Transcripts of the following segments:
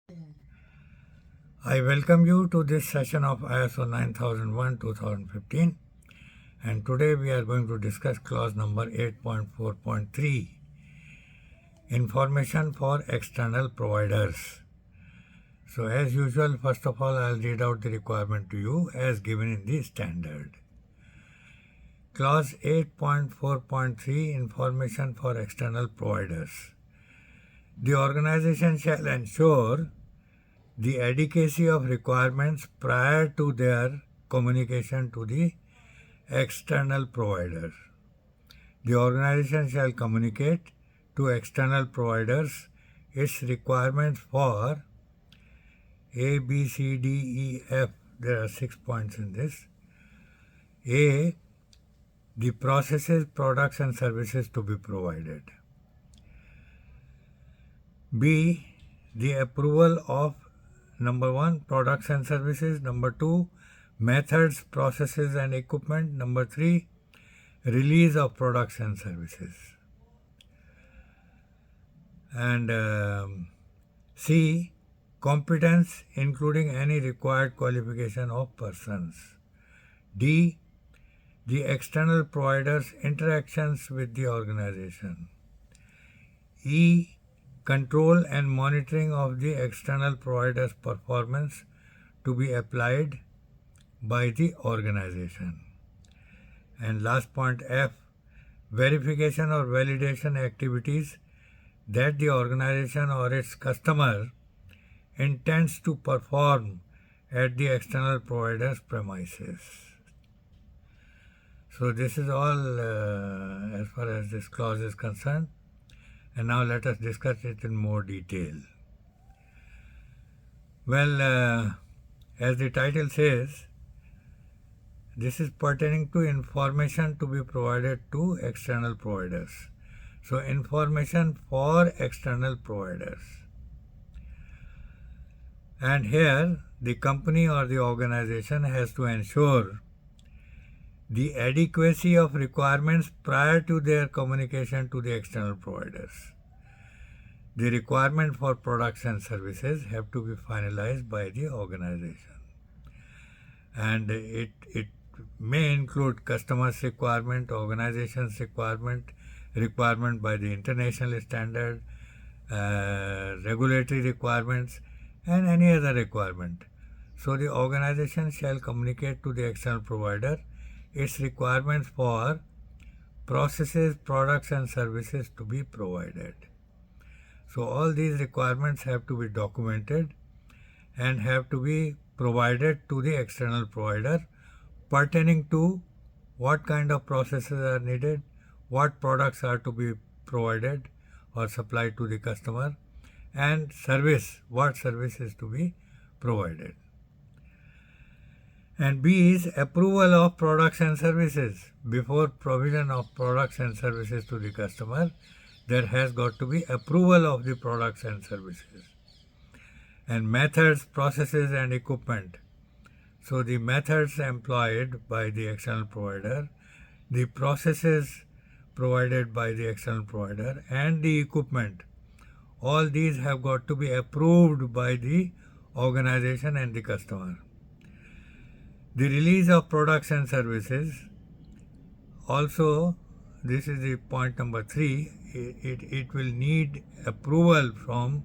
I welcome you to this session of ISO 9001-2015, and today we are going to discuss clause number 8.4.3, information for external providers. So as usual, first of all, I'll read out the requirement to you as given in the standard. Clause 8.4.3, information for external providers. The organization shall ensure the adequacy of requirements prior to their communication to the external provider. The organization shall communicate to external providers its requirements for A, B, C, D, E, F. There are 6 points in this. A, the processes, products and services to be provided. B, the approval of number 1, products and services. Number 2, methods, processes and equipment. Number 3, release of products and services. And C, competence, including any required qualification of persons. D, the external provider's interactions with the organization. E, control and monitoring of the external provider's performance to be applied by the organization. And last point, F, verification or validation activities that the organization or its customer intends to perform at the external provider's premises. So this is all as far as this clause is concerned. And now let us discuss it in more detail. Well, as the title says, this is pertaining to information to be provided to external providers. So information for external providers. And here the company or the organization has to ensure the adequacy of requirements prior to their communication to the external providers. The requirement for products and services have to be finalized by the organization. And it may include customers' requirement, organization's requirement by the international standard, regulatory requirements, and any other requirement. So the organization shall communicate to the external provider its requirements for processes, products and services to be provided. So all these requirements have to be documented and have to be provided to the external provider pertaining to what kind of processes are needed, what products are to be provided or supplied to the customer, and what service is to be provided. And B is approval of products and services. Before provision of products and services to the customer, there has got to be approval of the products and services. And methods, processes and equipment. So the methods employed by the external provider, the processes provided by the external provider, and the equipment, all these have got to be approved by the organization and the customer. The release of products and services, also this is the point number 3, it will need approval from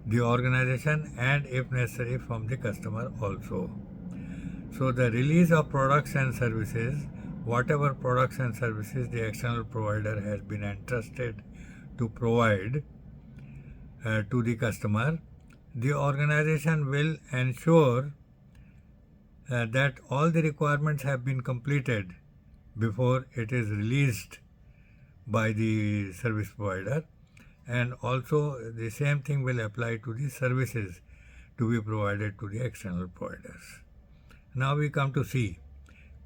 the organization and if necessary from the customer also. So the release of products and services, whatever products and services the external provider has been entrusted to provide to the customer, the organization will ensure that all the requirements have been completed before it is released by the service provider, and also the same thing will apply to the services to be provided to the external providers. Now we come to C.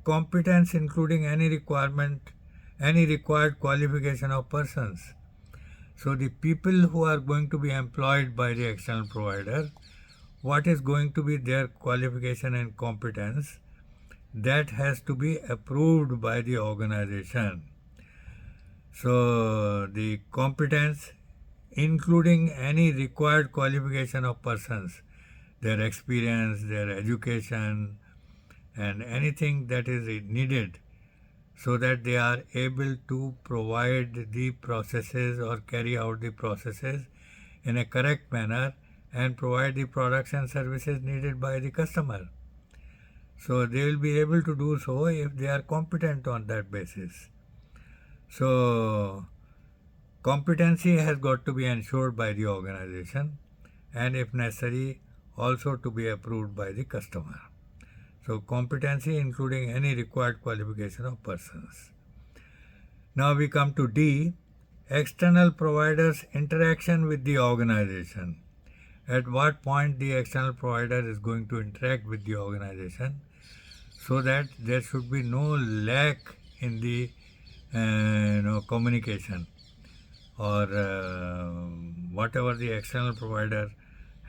Competence, including any required qualification of persons. So the people who are going to be employed by the external provider, what is going to be their qualification and competence, that has to be approved by the organization. So the competence including any required qualification of persons, their experience, their education, and anything that is needed so that they are able to provide the processes or carry out the processes in a correct manner and provide the products and services needed by the customer. So they will be able to do so if they are competent on that basis. So competency has got to be ensured by the organization and if necessary also to be approved by the customer. So competency including any required qualification of persons. Now we come to D, external providers' interaction with the organization. At what point the external provider is going to interact with the organization so that there should be no lack in the communication or whatever the external provider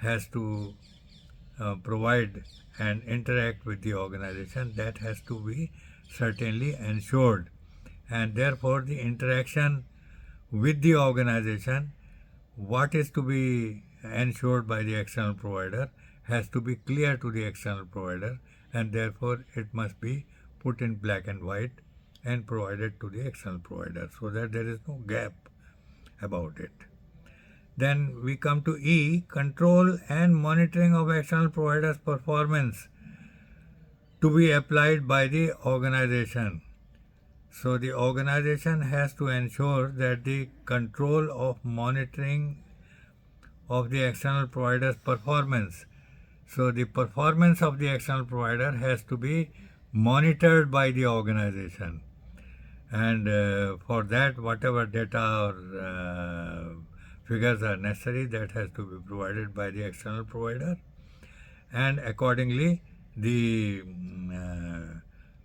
has to provide and interact with the organization, that has to be certainly ensured, and therefore the interaction with the organization, what is to be ensured by the external provider has to be clear to the external provider, and therefore it must be put in black and white and provided to the external provider so that there is no gap about it. Then we come to E, control and monitoring of external providers' performance to be applied by the organization. So the organization has to ensure that the control of monitoring of the external provider's performance. So the performance of the external provider has to be monitored by the organization. And for that, whatever data or figures are necessary, that has to be provided by the external provider. And accordingly, the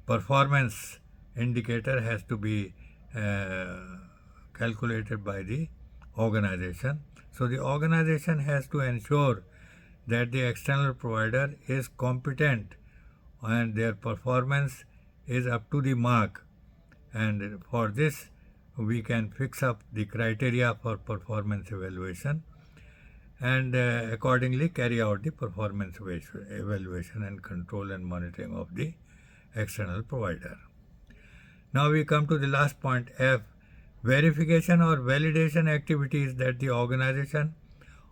performance indicator has to be calculated by the organization. So the organization has to ensure that the external provider is competent and their performance is up to the mark. And for this, we can fix up the criteria for performance evaluation and accordingly carry out the performance evaluation and control and monitoring of the external provider. Now we come to the last point, F, verification or validation activities that the organization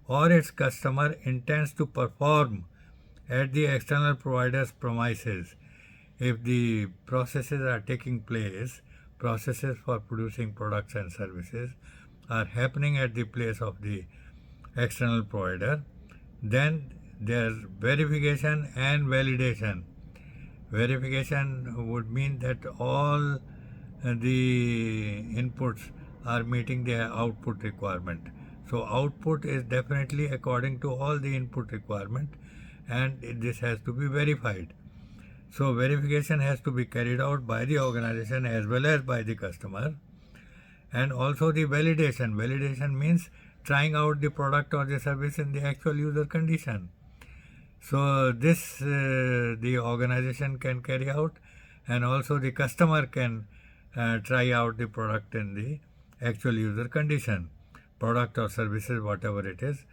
or its customer intends to perform at the external provider's premises. If the processes are taking place, processes for producing products and services are happening at the place of the external provider, then there's verification and validation. Verification would mean that all the inputs are meeting their output requirement. So output is definitely according to all the input requirement, and this has to be verified. So verification has to be carried out by the organization as well as by the customer. And also the validation. Validation means trying out the product or the service in the actual user condition. So this the organization can carry out, and also the customer can try out the product in the actual user condition, product or services, whatever it is.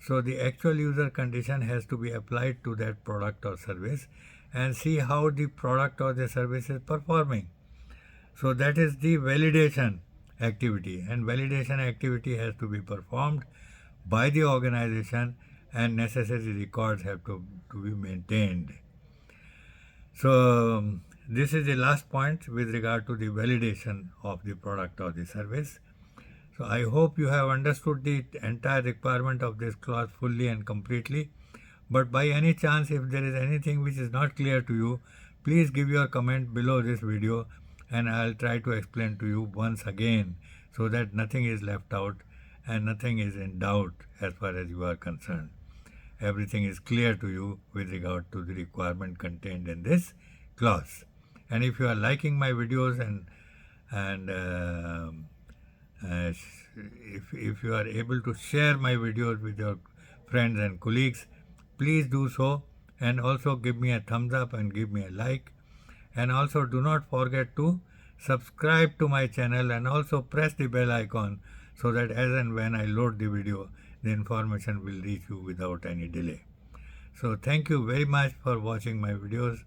So the actual user condition has to be applied to that product or service and see how the product or the service is performing. So that is the validation activity, and validation activity has to be performed by the organization and necessary records have to be maintained. So this is the last point with regard to the validation of the product or the service. So I hope you have understood the entire requirement of this clause fully and completely. But by any chance, if there is anything which is not clear to you, please give your comment below this video and I'll try to explain to you once again so that nothing is left out and nothing is in doubt as far as you are concerned. Everything is clear to you with regard to the requirement contained in this clause. And if you are liking my videos and if you are able to share my videos with your friends and colleagues, please do so, and also give me a thumbs up and give me a like, and also do not forget to subscribe to my channel and also press the bell icon so that as and when I load the video, the information will reach you without any delay. So thank you very much for watching my videos,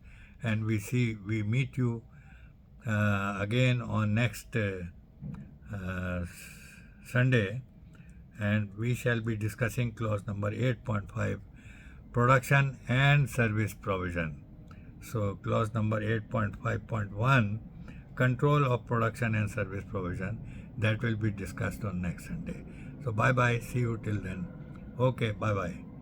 and we meet you again on next Sunday, and we shall be discussing clause number 8.5, production and service provision. So clause number 8.5.1, control of production and service provision, that will be discussed on next Sunday. So bye bye, see you till then. Okay, bye bye.